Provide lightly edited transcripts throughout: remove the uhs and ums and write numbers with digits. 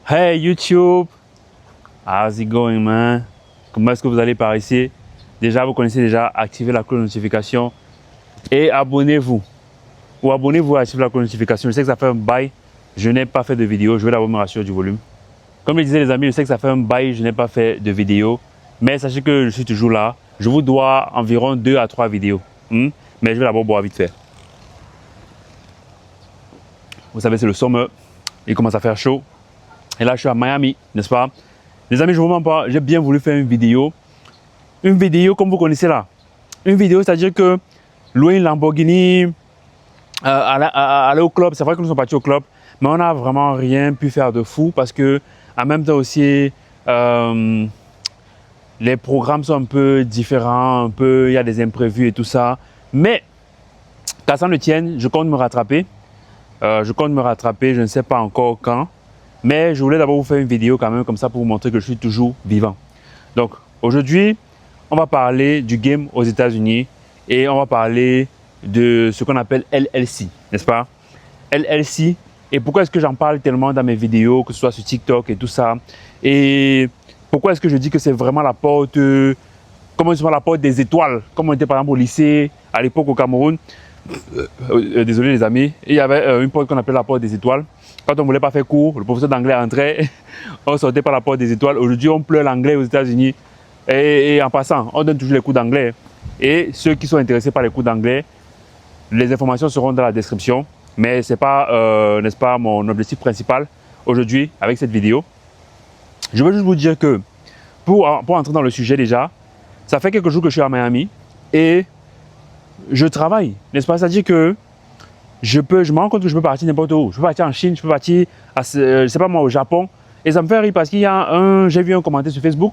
Hey YouTube, how's it going man? Comment est-ce que vous allez par ici? Déjà, vous connaissez déjà, activez la cloche de notification et abonnez-vous. Ou abonnez-vous et activez la cloche de notification. Je sais que ça fait un bail, je n'ai pas fait de vidéo, je vais d'abord me rassurer du volume. Comme je disais les amis, je sais que ça fait un bail, je n'ai pas fait de vidéo, mais sachez que je suis toujours là. Je vous dois environ 2 à 3 vidéos, mais je vais d'abord boire vite fait. Vous savez, c'est le summer, il commence à faire chaud. Et là, je suis à Miami, n'est-ce pas? Les amis, je ne vous mens pas, j'ai bien voulu faire une vidéo. Une vidéo comme vous connaissez là. Une vidéo, c'est-à-dire que louer une Lamborghini, aller au club, c'est vrai que nous sommes partis au club, mais on n'a vraiment rien pu faire de fou parce que, en même temps aussi, les programmes sont un peu différents, il y a des imprévus et tout ça. Mais, qu'à ça ne tienne, je compte me rattraper. Je ne sais pas encore quand. Mais je voulais d'abord vous faire une vidéo quand même comme ça pour vous montrer que je suis toujours vivant. Donc aujourd'hui, on va parler du game aux États-Unis et on va parler de ce qu'on appelle LLC, n'est-ce pas? LLC. Et pourquoi est-ce que j'en parle tellement dans mes vidéos, que ce soit sur TikTok et tout ça? Et pourquoi est-ce que je dis que c'est vraiment la porte, comment la porte des étoiles, comme on était par exemple au lycée à l'époque au Cameroun. Désolé les amis, il y avait une porte qu'on appelait la porte des étoiles. Quand on ne voulait pas faire cours, le professeur d'anglais entrait, on sortait par la porte des étoiles. Aujourd'hui, on pleure l'anglais aux États-Unis. Et en passant, on donne toujours les cours d'anglais. Et ceux qui sont intéressés par les cours d'anglais, les informations seront dans la description. Mais ce n'est pas, n'est-ce pas, mon objectif principal aujourd'hui avec cette vidéo. Je veux juste vous dire que, pour entrer dans le sujet déjà, ça fait quelques jours que je suis à Miami et je travaille, n'est-ce pas? C'est-à-dire que je me rends compte que je peux partir n'importe où. Je peux partir en Chine, je peux partir, je sais pas moi, au Japon. Et ça me fait rire parce qu'il y a j'ai vu un commentaire sur Facebook.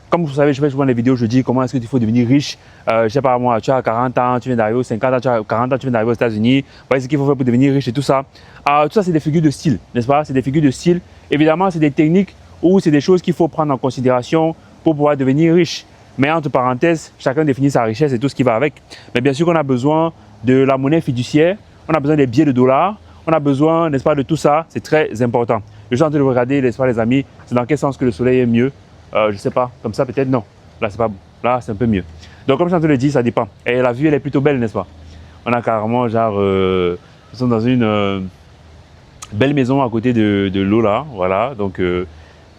Comme vous savez, je fais souvent des vidéos, je dis comment est-ce qu'il faut devenir riche. Je sais pas moi, tu as 40 ans, tu viens d'arriver aux 50 ans, tu as 40 ans, tu viens d'arriver aux États-Unis. Voilà ce qu'il faut faire pour devenir riche et tout ça. Tout ça, c'est des figures de style, n'est-ce pas? C'est des figures de style. Évidemment, c'est des techniques ou c'est des choses qu'il faut prendre en considération pour pouvoir devenir riche. Mais entre parenthèses, chacun définit sa richesse et tout ce qui va avec. Mais bien sûr qu'on a besoin de la monnaie fiduciaire. On a besoin des billets de dollars, on a besoin, n'est-ce pas, de tout ça, c'est très important. Je suis en train de regarder, n'est-ce pas, les amis, c'est dans quel sens que le soleil est mieux, je ne sais pas, comme ça peut-être, non. Là, c'est pas bon, là, c'est un peu mieux. Donc, comme je suis en train de le dire, ça dépend. Et la vue, elle est plutôt belle, n'est-ce pas? On a carrément, genre, nous sommes dans une belle maison à côté de l'eau, là, voilà, donc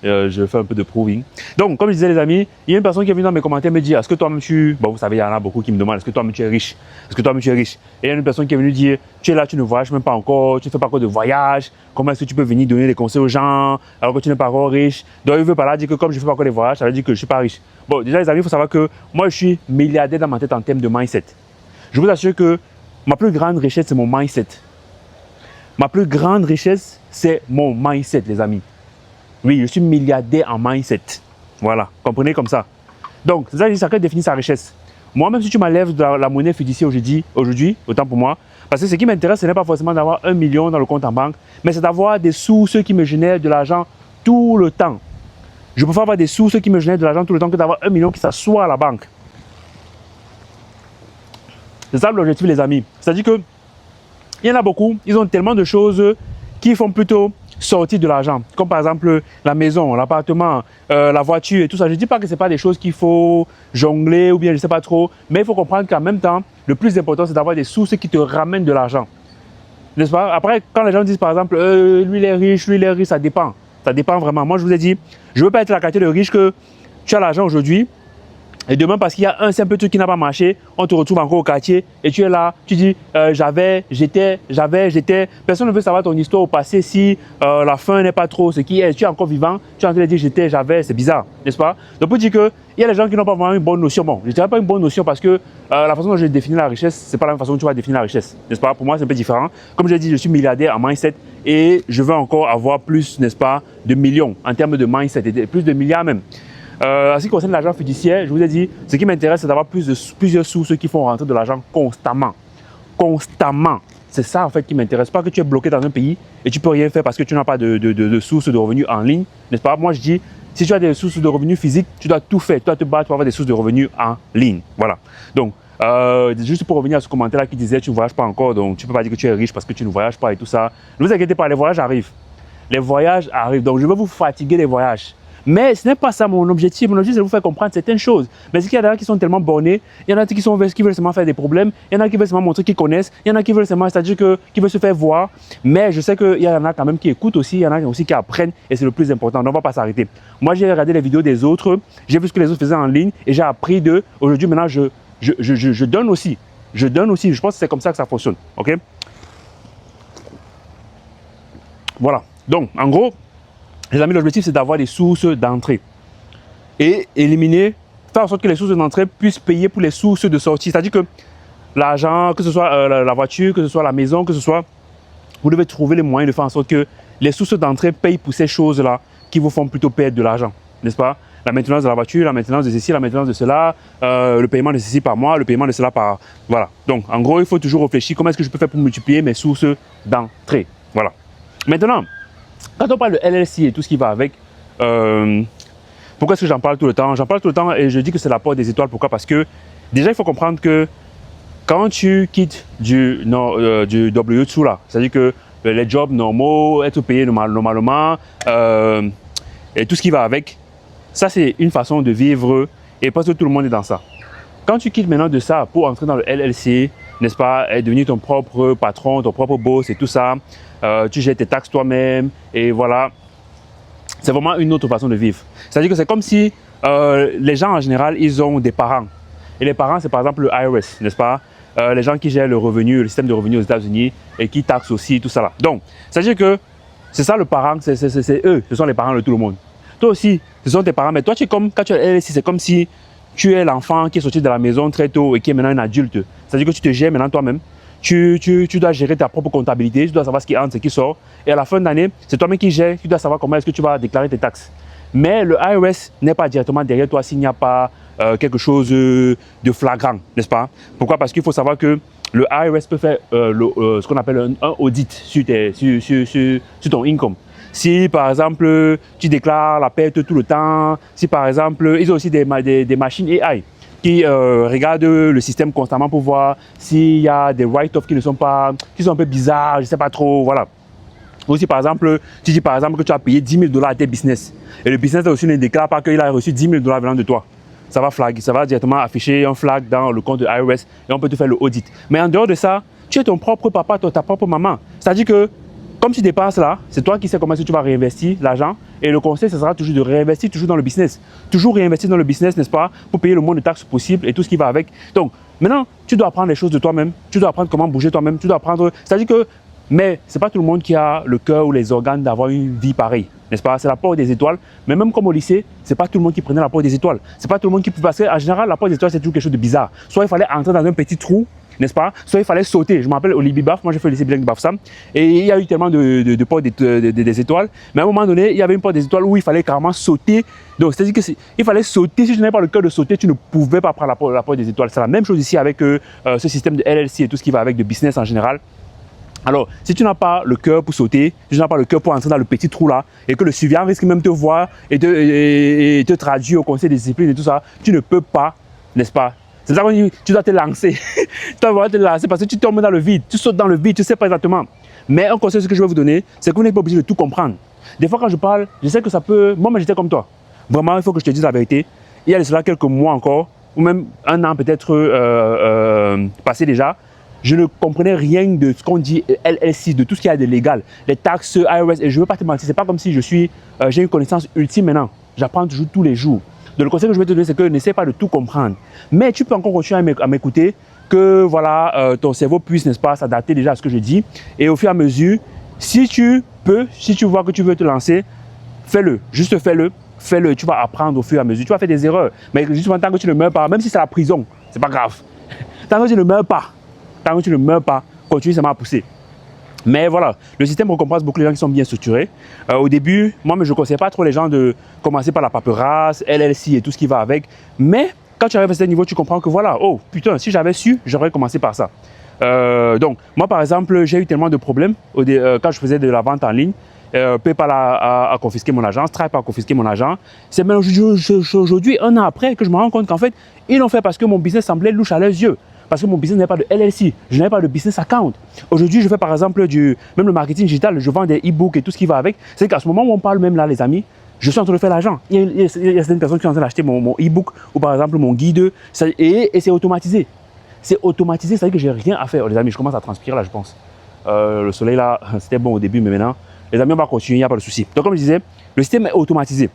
je fais un peu de proving. Donc, comme je disais les amis, il y a une personne qui est venue dans mes commentaires me dire, est-ce que toi-même tu... Bon, vous savez, il y en a beaucoup qui me demandent, est-ce que toi-même tu es riche? Est-ce que toi-même tu es riche? Et il y a une personne qui est venue dire, tu es là, tu ne voyages même pas encore, tu ne fais pas encore de voyage, comment est-ce que tu peux venir donner des conseils aux gens alors que tu n'es pas encore riche? Donc, il veut par là dire que comme je ne fais pas encore des voyages, ça veut dire que je ne suis pas riche. Bon, déjà les amis, il faut savoir que moi, je suis milliardaire dans ma tête en termes de mindset. Je vous assure que ma plus grande richesse, c'est mon mindset. Ma plus grande richesse, c'est mon mindset, les amis. Oui, je suis milliardaire en mindset. Voilà, comprenez comme ça. Donc, c'est ça que chacun définit sa richesse. Moi, même si tu m'enlèves de la monnaie fiduciaire aujourd'hui, autant pour moi, parce que ce qui m'intéresse, ce n'est pas forcément d'avoir 1 million dans le compte en banque, mais c'est d'avoir des sous, ceux qui me génèrent de l'argent tout le temps. Je préfère avoir des sous, ceux qui me génèrent de l'argent tout le temps, que d'avoir 1 million qui s'assoit à la banque. C'est ça l'objectif, les amis. C'est-à-dire que il y en a beaucoup, ils ont tellement de choses qui font plutôt sortir de l'argent, comme par exemple la maison, l'appartement, la voiture et tout ça. Je ne dis pas que ce n'est pas des choses qu'il faut jongler ou bien je ne sais pas trop, mais il faut comprendre qu'en même temps, le plus important, c'est d'avoir des sources qui te ramènent de l'argent. N'est-ce pas? Après, quand les gens disent par exemple, lui il est riche, ça dépend. Ça dépend vraiment. Moi, je vous ai dit, je ne veux pas être la qualité de riche que tu as l'argent aujourd'hui. Et demain, parce qu'il y a un simple truc qui n'a pas marché, on te retrouve encore au quartier et tu es là, tu dis j'avais, j'étais. Personne ne veut savoir ton histoire au passé si la fin n'est pas trop ce qui est. Tu es encore vivant, tu es en train de dire j'étais, j'avais, c'est bizarre, n'est-ce pas? Donc pour dire qu'il y a des gens qui n'ont pas vraiment une bonne notion. Bon, je ne dirais pas une bonne notion parce que la façon dont je définis la richesse, ce n'est pas la même façon dont tu vas définir la richesse, n'est-ce pas? Pour moi, c'est un peu différent. Comme je l'ai dit, je suis milliardaire en mindset et je veux encore avoir plus, n'est-ce pas, de millions en termes de mindset, et plus de milliards même. En ce qui concerne l'argent fiduciaire, je vous ai dit, ce qui m'intéresse, c'est d'avoir plusieurs sources qui font rentrer de l'argent constamment. Constamment. C'est ça en fait qui m'intéresse. Pas que tu es bloqué dans un pays et tu peux rien faire parce que tu n'as pas de sources de revenus en ligne. N'est-ce pas? Moi je dis, si tu as des sources de revenus physiques, tu dois tout faire. Tu dois te battre pour avoir des sources de revenus en ligne. Voilà. Donc, juste pour revenir à ce commentaire là qui disait tu ne voyages pas encore, donc tu ne peux pas dire que tu es riche parce que tu ne voyages pas et tout ça. Ne vous inquiétez pas, les voyages arrivent. les voyages arrivent. Donc, je veux vous fatiguer les voyages. Mais ce n'est pas ça mon objectif. Mon objectif, c'est de vous faire comprendre certaines choses. Mais il y a des gens qui sont tellement bornés, il y en a qui veulent seulement faire des problèmes, il y en a qui veulent seulement montrer qu'ils connaissent, il y en a qui veulent seulement, c'est-à-dire qui veulent se faire voir. Mais je sais qu'il y en a quand même qui écoutent aussi, il y en a aussi qui apprennent et c'est le plus important. Donc, on ne va pas s'arrêter. Moi, j'ai regardé les vidéos des autres, j'ai vu ce que les autres faisaient en ligne et j'ai appris d'eux. Aujourd'hui, maintenant, je donne aussi. Je donne aussi. Je pense que c'est comme ça que ça fonctionne. OK? Voilà. Donc, en gros, les amis, l'objectif, c'est d'avoir des sources d'entrée et éliminer, faire en sorte que les sources d'entrée puissent payer pour les sources de sortie. C'est-à-dire que l'argent, que ce soit la voiture, que ce soit la maison, que ce soit, vous devez trouver les moyens de faire en sorte que les sources d'entrée payent pour ces choses-là qui vous font plutôt perdre de l'argent, n'est-ce pas? La maintenance de la voiture, la maintenance de ceci, la maintenance de cela, le paiement de ceci par mois, le paiement de cela par... Voilà. Donc, en gros, il faut toujours réfléchir comment est-ce que je peux faire pour multiplier mes sources d'entrée. Voilà. Maintenant, quand on parle de LLC et tout ce qui va avec, pourquoi est-ce que j'en parle tout le temps? J'en parle tout le temps et je dis que c'est la porte des étoiles. Pourquoi? Parce que déjà, il faut comprendre que quand tu quittes du W2 là, c'est-à-dire que les jobs normaux, être payé normalement et tout ce qui va avec, ça c'est une façon de vivre et parce que tout le monde est dans ça. Quand tu quittes maintenant de ça pour entrer dans le LLC, n'est-ce pas, et devenir ton propre patron, ton propre boss et tout ça, tu gères tes taxes toi-même et voilà, c'est vraiment une autre façon de vivre. C'est-à-dire que c'est comme si les gens en général, ils ont des parents. Et les parents, c'est par exemple le IRS, n'est-ce pas? Les gens qui gèrent le revenu, le système de revenus aux États-Unis et qui taxent aussi, tout ça là. Donc, c'est-à-dire que c'est ça le parent, c'est eux, ce sont les parents de tout le monde. Toi aussi, ce sont tes parents, mais toi, tu es comme, quand tu es LLC, c'est comme si tu es l'enfant qui est sorti de la maison très tôt et qui est maintenant un adulte. C'est-à-dire que tu te gères maintenant toi-même. Tu dois gérer ta propre comptabilité, tu dois savoir ce qui entre, ce qui sort. Et à la fin d'année, c'est toi-même qui gères, tu dois savoir comment est-ce que tu vas déclarer tes taxes. Mais le IRS n'est pas directement derrière toi s'il n'y a pas quelque chose de flagrant, n'est-ce pas? Pourquoi? Parce qu'il faut savoir que le IRS peut faire ce qu'on appelle un audit sur ton income. Si par exemple, tu déclares la perte tout le temps, si par exemple, ils ont aussi des machines AI qui regardent le système constamment pour voir s'il y a des write-offs qui sont un peu bizarres, je ne sais pas trop, voilà. Aussi par exemple, tu dis par exemple que tu as payé $10 000 à tes business et le business aussi ne déclare pas qu'il a reçu $10 000 venant de toi. Ça va directement afficher un flag dans le compte de IRS et on peut te faire le audit. Mais en dehors de ça, tu es ton propre papa, ta propre maman. C'est-à-dire que comme tu dépenses là, c'est toi qui sais comment est-ce que tu vas réinvestir l'argent. Et le conseil, ce sera toujours de réinvestir toujours dans le business. Toujours réinvestir dans le business, n'est-ce pas, pour payer le moins de taxes possible et tout ce qui va avec. Donc, maintenant, tu dois apprendre les choses de toi-même. Tu dois apprendre comment bouger toi-même. Tu dois apprendre... C'est-à-dire que... Mais ce n'est pas tout le monde qui a le cœur ou les organes d'avoir une vie pareille, n'est-ce pas? C'est la porte des étoiles. Mais même comme au lycée, ce n'est pas tout le monde qui prenait la porte des étoiles. Ce n'est pas tout le monde qui... Parce qu'en général, la porte des étoiles, c'est toujours quelque chose de bizarre. Soit il fallait entrer dans un petit trou, n'est-ce pas? Soit il fallait sauter. Je me rappelle au Libye Baf, moi j'ai fait le lycée bilingue de Bafsam, et il y a eu tellement de portes des étoiles, mais à un moment donné, il y avait une porte des étoiles où il fallait carrément sauter. Donc c'est-à-dire qu'il fallait sauter. Si tu n'avais pas le cœur de sauter, tu ne pouvais pas prendre la porte des étoiles. C'est la même chose ici avec ce système de LLC et tout ce qui va avec de business en général. Alors, si tu n'as pas le cœur pour sauter, si tu n'as pas le cœur pour entrer dans le petit trou là, et que le suivant risque même de te voir et te traduire au conseil de discipline et tout ça, tu ne peux pas, n'est-ce pas? C'est ça qu'on dit, tu dois te lancer. Tu dois te lancer parce que tu tombes dans le vide, tu sautes dans le vide, tu ne sais pas exactement. Mais un conseil que je vais vous donner, c'est que vous n'êtes pas obligé de tout comprendre. Des fois, quand je parle, je sais que ça peut... Moi, j'étais comme toi. Vraiment, il faut que je te dise la vérité. Il y a de cela quelques mois encore, ou même un an peut-être passé déjà, je ne comprenais rien de ce qu'on dit LLC, de tout ce qu'il y a de légal, les taxes, IRS, et je ne veux pas te mentir, ce n'est pas comme si j'ai une connaissance ultime maintenant. J'apprends toujours tous les jours. Donc le conseil que je vais te donner, c'est que n'essaie pas de tout comprendre. Mais tu peux encore continuer à m'écouter, que voilà, ton cerveau puisse, n'est-ce pas, s'adapter déjà à ce que je dis. Et au fur et à mesure, si tu vois que tu veux te lancer, fais-le, juste fais-le. Fais-le, tu vas apprendre au fur et à mesure. Tu vas faire des erreurs, mais justement, tant que tu ne meurs pas, même si c'est la prison, c'est pas grave. Tant que tu ne meurs pas, continue seulement à pousser. Mais voilà, le système récompense beaucoup les gens qui sont bien structurés. Au début, moi, je ne conseille pas trop les gens de commencer par la paperasse, LLC et tout ce qui va avec. Mais quand tu arrives à ce niveau, tu comprends que voilà, oh putain, si j'avais su, j'aurais commencé par ça. Donc, moi, par exemple, j'ai eu tellement de problèmes quand je faisais de la vente en ligne. PayPal a confisqué mon argent, Stripe a confisqué mon argent. C'est même aujourd'hui, un an après, que je me rends compte qu'en fait, ils l'ont fait parce que mon business semblait louche à leurs yeux. parce que mon business n'est pas de LLC, je n'ai pas de business account. Aujourd'hui, je fais par exemple même le marketing digital, je vends des e-books et tout ce qui va avec. C'est qu'à ce moment où on parle même là, les amis, je suis en train de faire l'argent. Il y a certaines personnes qui sont en train d'acheter mon e-book ou par exemple mon guide et c'est automatisé. C'est automatisé, c'est-à-dire que j'ai rien à faire. Les amis, je commence à transpirer là, je pense. Le soleil là, c'était bon au début, mais maintenant, les amis, on va continuer, il n'y a pas de souci. Donc comme je disais, le système est automatisé.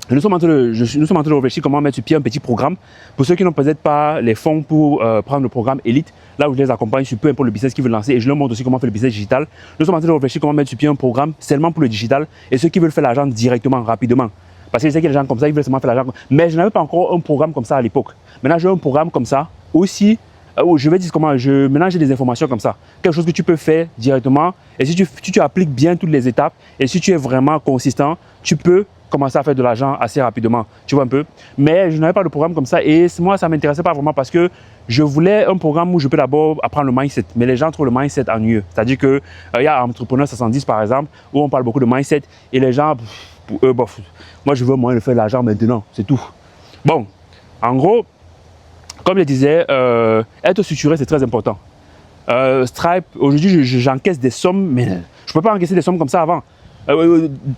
Nous sommes en train de réfléchir comment mettre sur pied un petit programme. Pour ceux qui n'ont peut-être pas les fonds pour prendre le programme Elite, là où je les accompagne sur peu importe le business qu'ils veulent lancer et je leur montre aussi comment faire le business digital. Nous sommes en train de réfléchir comment mettre sur pied un programme seulement pour le digital et ceux qui veulent faire l'argent directement, rapidement. Parce que je sais qu'il y a des gens comme ça, ils veulent seulement faire l'argent. Mais je n'avais pas encore un programme comme ça à l'époque. Maintenant, j'ai un programme comme ça aussi. Je vais dire comment, maintenant j'ai des informations comme ça. Quelque chose que tu peux faire directement. Et si tu appliques bien toutes les étapes et si tu es vraiment consistant, tu peux commencer à faire de l'argent assez rapidement. Tu vois un peu. Mais je n'avais pas de programme comme ça et moi, ça ne m'intéressait pas vraiment parce que je voulais un programme où je peux d'abord apprendre le mindset. Mais les gens trouvent le mindset ennuyeux. C'est-à-dire qu'il y a Entrepreneur 70 par exemple où on parle beaucoup de mindset et les gens, pour eux, bof, moi je veux moyen de faire de l'argent maintenant. C'est tout. Bon, en gros, comme je disais, être structuré, c'est très important. Stripe, aujourd'hui, j'encaisse des sommes, mais je ne peux pas encaisser des sommes comme ça avant.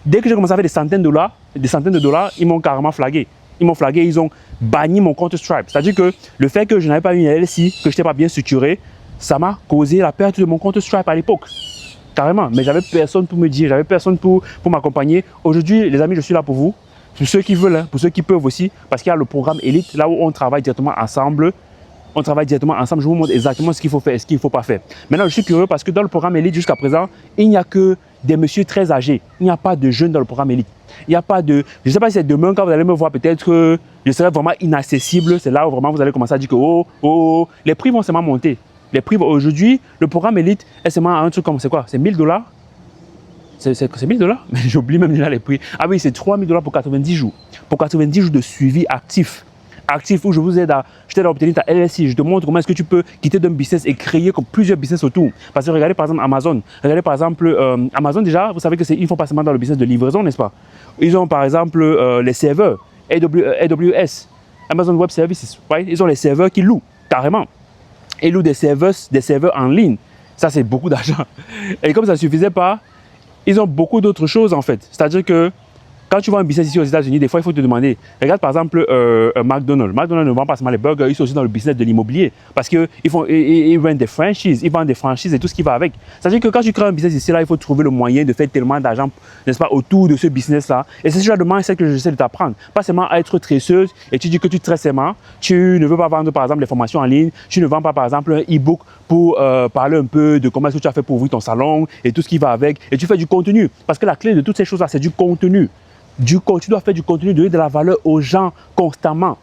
Dès que j'ai commencé à faire des centaines de dollars, ils m'ont carrément flagué. Ils ont banni mon compte Stripe. C'est-à-dire que le fait que je n'avais pas une LLC, que je n'étais pas bien structuré, ça m'a causé la perte de mon compte Stripe à l'époque. Carrément. Mais j'avais personne pour me dire, j'avais personne pour m'accompagner. Aujourd'hui, les amis, je suis là pour vous. Pour ceux qui veulent, hein, pour ceux qui peuvent aussi, parce qu'il y a le programme Elite, là où on travaille directement ensemble. Je vous montre exactement ce qu'il faut faire et ce qu'il ne faut pas faire. Maintenant, je suis curieux parce que dans le programme Elite, jusqu'à présent, il n'y a que des messieurs très âgés. Il n'y a pas de jeunes dans le programme Elite. Il n'y a pas de... Je ne sais pas si c'est demain, quand vous allez me voir, peut-être que je serai vraiment inaccessible. C'est là où vraiment vous allez commencer à dire que les prix vont seulement monter. Les prix, aujourd'hui, le programme Elite est seulement un truc comme, c'est quoi? C'est 1000 $. C'est 1000 $? Mais j'oublie même déjà les prix. Ah oui, c'est 3000 $ pour 90 jours. Pour 90 jours de suivi actif. Actif où je vous aide à obtenir ta LLC. Je te montre comment est-ce que tu peux quitter d'un business et créer comme plusieurs business autour. Parce que regardez par exemple Amazon. Regardez par exemple Amazon déjà, vous savez que ils font pas seulement dans le business de livraison, n'est-ce pas? Ils ont par exemple les serveurs, AWS, Amazon Web Services. Right? Ils ont les serveurs qui louent carrément. Ils louent des serveurs en ligne. Ça c'est beaucoup d'argent. Et comme ça ne suffisait pas, ils ont beaucoup d'autres choses en fait. C'est-à-dire que quand tu vois un business ici aux États-Unis, des fois, il faut te demander. Regarde par exemple McDonald's. McDonald's ne vend pas seulement les burgers, ils sont aussi dans le business de l'immobilier. Parce qu'ils vendent des franchises, ils vendent des franchises et tout ce qui va avec. C'est-à-dire que quand tu crées un business ici, là, il faut trouver le moyen de faire tellement d'argent, n'est-ce pas, autour de ce business-là. Et c'est ce genre de mindset que j'essaie de t'apprendre. Pas seulement à être tresseuse et tu dis que tu tresses seulement. Tu ne veux pas vendre par exemple des formations en ligne. Tu ne vends pas par exemple un e-book pour parler un peu de comment est-ce que tu as fait pour ouvrir ton salon et tout ce qui va avec. Et tu fais du contenu. Parce que la clé de toutes ces choses-là, c'est du contenu. Tu dois faire du contenu, donner de la valeur aux gens constamment.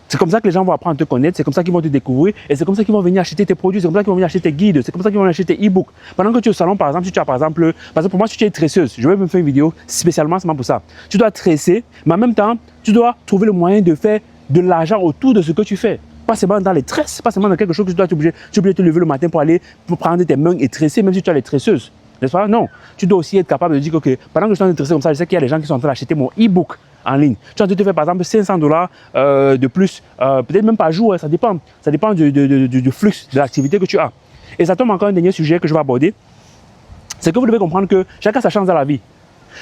C'est comme ça que les gens vont apprendre à te connaître, c'est comme ça qu'ils vont te découvrir et c'est comme ça qu'ils vont venir acheter tes produits, c'est comme ça qu'ils vont venir acheter tes guides, c'est comme ça qu'ils vont venir acheter tes e-books. Pendant que tu es au salon, par exemple, si tu as par exemple pour moi, si tu es tresseuse, je vais me faire une vidéo spécialement seulement pour ça. Tu dois tresser, mais en même temps, tu dois trouver le moyen de faire de l'argent autour de ce que tu fais. Pas seulement dans les tresses, pas seulement dans quelque chose que tu dois t'obliger. Tu es obligé de te lever le matin pour prendre tes mains et tresser, même si tu as les tresseuses. N'est-ce pas? Non. Tu dois aussi être capable de dire que pendant que je suis en train de tresser comme ça, je sais qu'il y a des gens qui sont en train d'acheter mon e-book en ligne. Tu es en train de te faire par exemple 500 $ de plus, peut-être même par jour, hein, ça dépend. Ça dépend du flux de l'activité que tu as. Et ça tombe encore un dernier sujet que je vais aborder. C'est que vous devez comprendre que chacun sa chance dans la vie.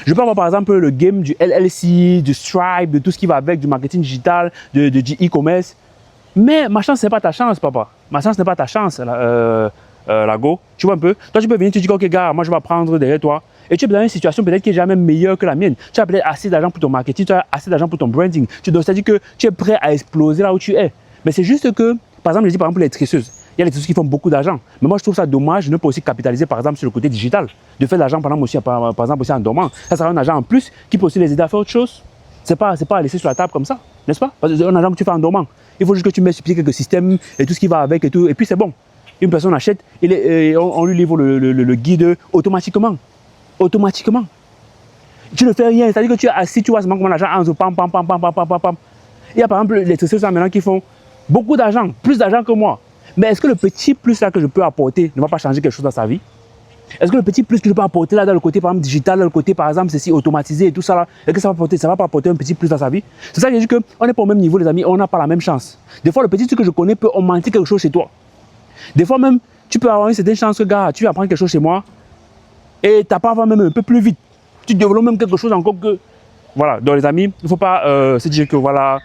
Je peux avoir par exemple le game du LLC, du Stripe, de tout ce qui va avec, du marketing digital, du e-commerce. Mais ma chance, ce n'est pas ta chance, papa. Ma chance n'est pas ta chance, Lago. Tu vois un peu? Toi, tu peux venir te dire, ok, gars, moi, je vais prendre derrière toi. Et tu es dans une situation peut-être qui est jamais meilleure que la mienne. Tu as peut-être assez d'argent pour ton marketing, tu as assez d'argent pour ton branding. C'est-à-dire que tu es prêt à exploser là où tu es. Mais c'est juste que, par exemple, je dis par exemple les tresseuses. Il y a des tresseuses qui font beaucoup d'argent. Mais moi, je trouve ça dommage de ne pas aussi capitaliser, par exemple, sur le côté digital. De faire de l'argent, par exemple, aussi en dormant. Ça sera un argent en plus qui peut aussi les aider à faire autre chose. C'est pas à laisser sur la table comme ça, n'est-ce pas? Parce que c'est un argent que tu fais en dormant. Il faut juste que tu mets sur pied quelques systèmes et tout ce qui va avec et tout. Et puis, c'est bon. Une personne achète et on lui livre le guide automatiquement. Automatiquement. Tu ne fais rien. C'est-à-dire que tu es assis, tu vois seulement comment l'argent entre pam, pam, pam, pam, pam, pam, pam, pam. Il y a par exemple les tresseurs maintenant qui font beaucoup d'argent, plus d'argent que moi. Mais est-ce que le petit plus là que je peux apporter ne va pas changer quelque chose dans sa vie? Est-ce que le petit plus que je peux apporter là dans le côté par exemple digital, dans le côté par exemple ceci automatisé et tout ça là, est-ce que ça va pas apporter un petit plus dans sa vie? C'est ça que je dis qu'on n'est pas au même niveau les amis, on n'a pas la même chance. Des fois le petit truc que je connais peut augmenter quelque chose chez toi. Des fois même, tu peux avoir une certaine chance que, gars, tu apprends quelque chose chez moi et tu apprends même un peu plus vite. Tu développes même quelque chose encore que... Voilà, donc les amis, il ne faut pas se dire que voilà,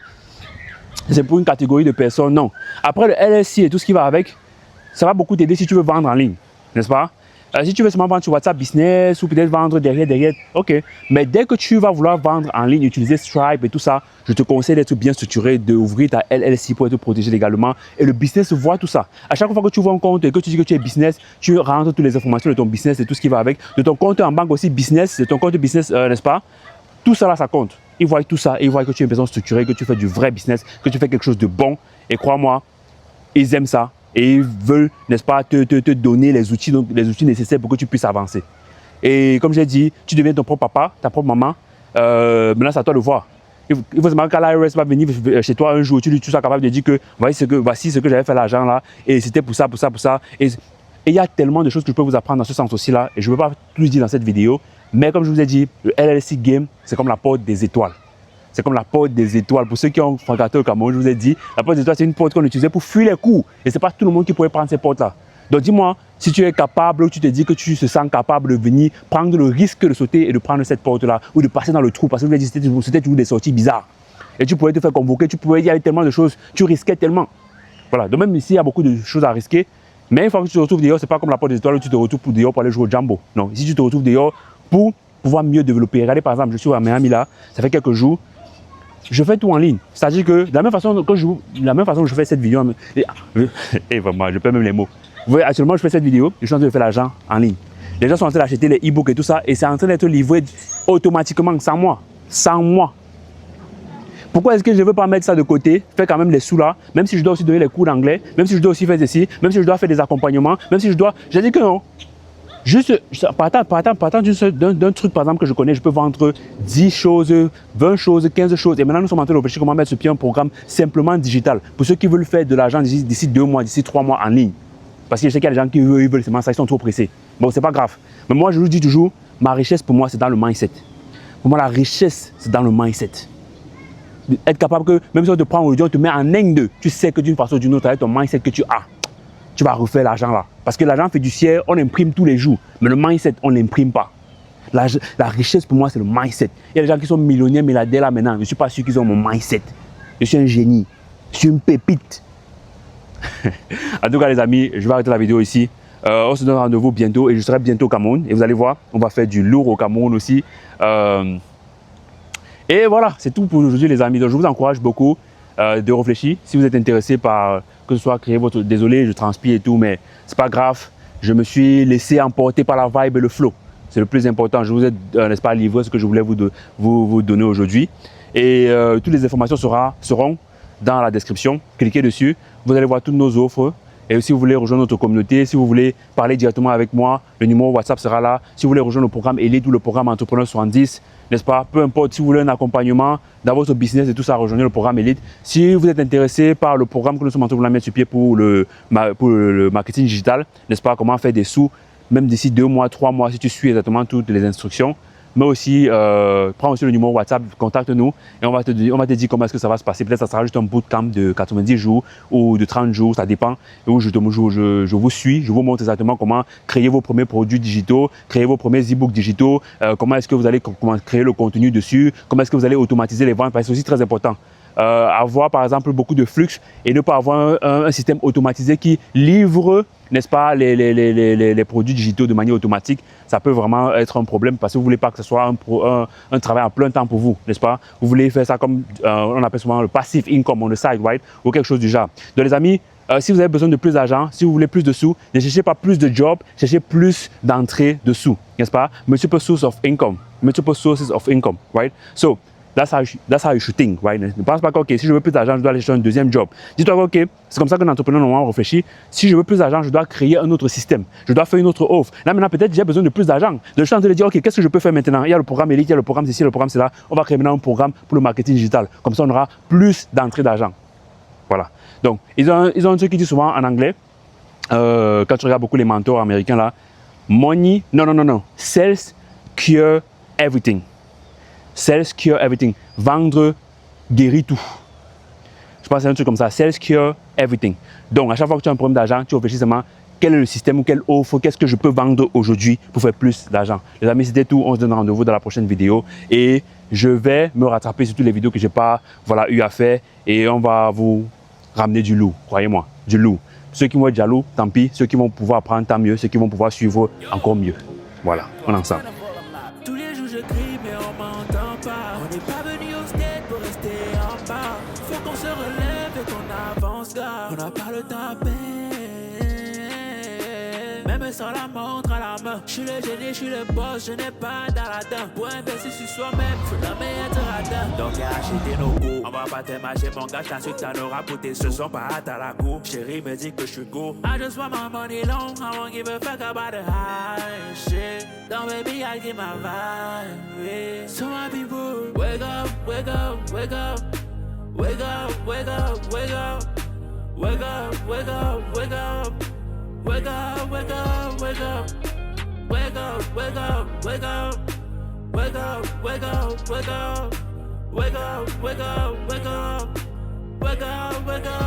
c'est pour une catégorie de personnes, non. Après le LLC et tout ce qui va avec, ça va beaucoup t'aider si tu veux vendre en ligne, n'est-ce pas? Si tu veux seulement vendre sur WhatsApp Business ou peut-être vendre derrière, ok. Mais dès que tu vas vouloir vendre en ligne, utiliser Stripe et tout ça, je te conseille d'être bien structuré, d'ouvrir ta LLC pour être protégé légalement. Et le business voit tout ça. À chaque fois que tu vois un compte et que tu dis que tu es business, tu rentres toutes les informations de ton business et tout ce qui va avec, de ton compte en banque aussi business, de ton compte business, n'est-ce pas? Tout ça là, ça compte. Ils voient tout ça et ils voient que tu es une personne structurée, que tu fais du vrai business, que tu fais quelque chose de bon. Et crois-moi, ils aiment ça. Et ils veulent, n'est-ce pas, te donner les outils nécessaires pour que tu puisses avancer. Et comme j'ai dit, tu deviens ton propre papa, ta propre maman. Maintenant, c'est à toi de voir. Il faut seulement qu'à l'IRS va venir chez toi un jour, tu sois capable de dire que voici ce que j'avais fait l'argent là, et c'était pour ça, pour ça, pour ça. Et il y a tellement de choses que je peux vous apprendre dans ce sens aussi là, et je ne peux pas tout dire dans cette vidéo. Mais comme je vous ai dit, le LLC Game, c'est comme la porte des étoiles. C'est comme la porte des étoiles. Pour ceux qui ont fréquenté au Cameroun, je vous ai dit, la porte des étoiles, c'est une porte qu'on utilisait pour fuir les coups. Et ce n'est pas tout le monde qui pouvait prendre ces portes-là. Donc dis-moi, si tu es capable, tu te dis que tu te sens capable de venir prendre le risque de sauter et de prendre cette porte-là, ou de passer dans le trou, parce que je vous ai dit, c'était toujours des sorties bizarres. Et tu pouvais te faire convoquer, il y avait tellement de choses, tu risquais tellement. Voilà, donc même ici, il y a beaucoup de choses à risquer. Mais une fois que tu te retrouves dehors, ce n'est pas comme la porte des étoiles où tu te retrouves pour dehors pour aller jouer au Jambo. Non, ici tu te retrouves dehors pour pouvoir mieux développer. Regardez par exemple, je suis à Miami là, ça fait quelques jours. Je fais tout en ligne. C'est-à-dire que de la même façon que je fais cette vidéo, et vraiment, je perds même les mots. Vous voyez, actuellement, je fais cette vidéo, je suis en train de faire l'argent en ligne. Les gens sont en train d'acheter les e-books et tout ça, et c'est en train d'être livré automatiquement, sans moi. Sans moi. Pourquoi est-ce que je ne veux pas mettre ça de côté, faire quand même les sous là, même si je dois aussi donner les cours d'anglais, même si je dois aussi faire ceci, même si je dois faire des accompagnements, même si je dois... J'ai dit que non. Juste, partant d'un truc, par exemple, que je connais, je peux vendre 10 choses, 20 choses, 15 choses. Et maintenant, nous sommes en train de réfléchir comment mettre sur pied un programme simplement digital. Pour ceux qui veulent faire de l'argent d'ici 2 mois, d'ici 3 mois en ligne. Parce que je sais qu'il y a des gens qui veulent seulement ça, ils sont trop pressés. Bon, c'est pas grave. Mais moi, je vous dis toujours, ma richesse pour moi, c'est dans le mindset. Pour moi, la richesse, c'est dans le mindset. Être capable que, même si on te prend aujourd'hui, on te met en Inde, tu sais que d'une façon ou d'une autre, avec ton mindset que tu as, tu vas refaire l'argent là. Parce que l'argent fiduciaire, on imprime tous les jours. Mais le mindset, on ne l'imprime pas. La richesse pour moi, c'est le mindset. Il y a des gens qui sont millionnaires, milliardaires là maintenant. Je ne suis pas sûr qu'ils ont mon mindset. Je suis un génie. Je suis une pépite. En tout cas, les amis, je vais arrêter la vidéo ici. On se donne rendez-vous bientôt et je serai bientôt au Cameroun. Et vous allez voir, on va faire du lourd au Cameroun aussi. Et voilà, c'est tout pour aujourd'hui, les amis. Donc, je vous encourage beaucoup de réfléchir. Si vous êtes intéressé par que ce soit créer votre... Désolé, je transpire et tout, mais c'est pas grave. Je me suis laissé emporter par la vibe et le flow. C'est le plus important. Je vous ai, n'est-ce pas, livré ce que je voulais vous donner aujourd'hui. Et toutes les informations seront dans la description. Cliquez dessus. Vous allez voir toutes nos offres. Et si vous voulez rejoindre notre communauté, si vous voulez parler directement avec moi, le numéro WhatsApp sera là. Si vous voulez rejoindre le programme Elite ou le programme Entrepreneur 70, n'est-ce pas? Peu importe, si vous voulez un accompagnement dans votre business et tout ça, rejoignez le programme Elite. Si vous êtes intéressé par le programme que nous sommes en train de mettre sur pied pour le marketing digital, n'est-ce pas? Comment faire des sous, même d'ici 2 mois, 3 mois, si tu suis exactement toutes les instructions. Mais aussi, prends aussi le numéro WhatsApp, contacte-nous et on va te dire comment est-ce que ça va se passer. Peut-être que ça sera juste un bootcamp de 90 jours ou de 30 jours, ça dépend. Où je vous suis, je vous montre exactement comment créer vos premiers produits digitaux, créer vos premiers e-books digitaux, comment est-ce que vous allez créer le contenu dessus, comment est-ce que vous allez automatiser les ventes, parce que c'est aussi très important. Avoir par exemple beaucoup de flux et ne pas avoir un système automatisé qui livre, n'est-ce pas, les produits digitaux de manière automatique, ça peut vraiment être un problème parce que vous ne voulez pas que ce soit un travail à plein temps pour vous, n'est-ce pas? Vous voulez faire ça comme on appelle souvent le passive income on the side, right? Ou quelque chose du genre. Donc les amis, si vous avez besoin de plus d'argent, si vous voulez plus de sous, ne cherchez pas plus de jobs, cherchez plus d'entrées de sous, n'est-ce pas? Multiple sources of income, multiple sources of income, right? So, that's how you should think, right? Ne pense pas que, ok, si je veux plus d'argent, je dois aller chercher un deuxième job. Dis-toi que, ok, c'est comme ça qu'un entrepreneur normalement réfléchit. Si je veux plus d'argent, je dois créer un autre système. Je dois faire une autre offre. Là, maintenant, peut-être j'ai besoin de plus d'argent. Donc, je suis en train de dire, ok, qu'est-ce que je peux faire maintenant? Il y a le programme Elite, il y a le programme ceci, le programme cela. On va créer maintenant un programme pour le marketing digital. Comme ça, on aura plus d'entrées d'argent. Voilà. Donc, ils ont un truc qui dit souvent en anglais, quand tu regardes beaucoup les mentors américains là, money, non. Sales cure everything. Sales cure everything. Vendre guérit tout. Je pense que c'est un truc comme ça. Sales cure everything. Donc, à chaque fois que tu as un problème d'argent, tu réfléchis seulement quel est le système ou quelle offre, qu'est-ce que je peux vendre aujourd'hui pour faire plus d'argent. Les amis, c'était tout. On se donne rendez-vous dans la prochaine vidéo et je vais me rattraper sur toutes les vidéos que je n'ai pas eu à faire et on va vous ramener du lourd, croyez-moi, du lourd. Ceux qui vont être jaloux, tant pis. Ceux qui vont pouvoir apprendre, tant mieux. Ceux qui vont pouvoir suivre, encore mieux. Voilà, on est ensemble. Tous les jours je crie mais on m'entend pas. On n'est pas venu au stade pour rester en bas. Faut qu'on se relève et qu'on avance gars. On n'a pas le temps à perdre. Même sans la montre à la main. Je suis le génie, je suis le boss, je n'ai pas d'aladin. Pour investir sur soi-même, faut jamais être radin. Donc j'ai acheté nos goûts. On va pas te mâcher mon gars, t'as su que t'en auras pour tes ce sont pas hâte à la cour. Chérie me dit que je suis go. I just want my money long, I won't give a fuck about the high shit. Don't baby, I give my vibe. Yeah. So my people, wake up, wake up, wake up. Wake up, wake up, wake up. Wake up, wake up, wake up. Wake up, wake up, wake up. Wake up, wake up, wake up. Wake up, wake up, wake up. Wake up, wake up, wake up. Wake up, wake up.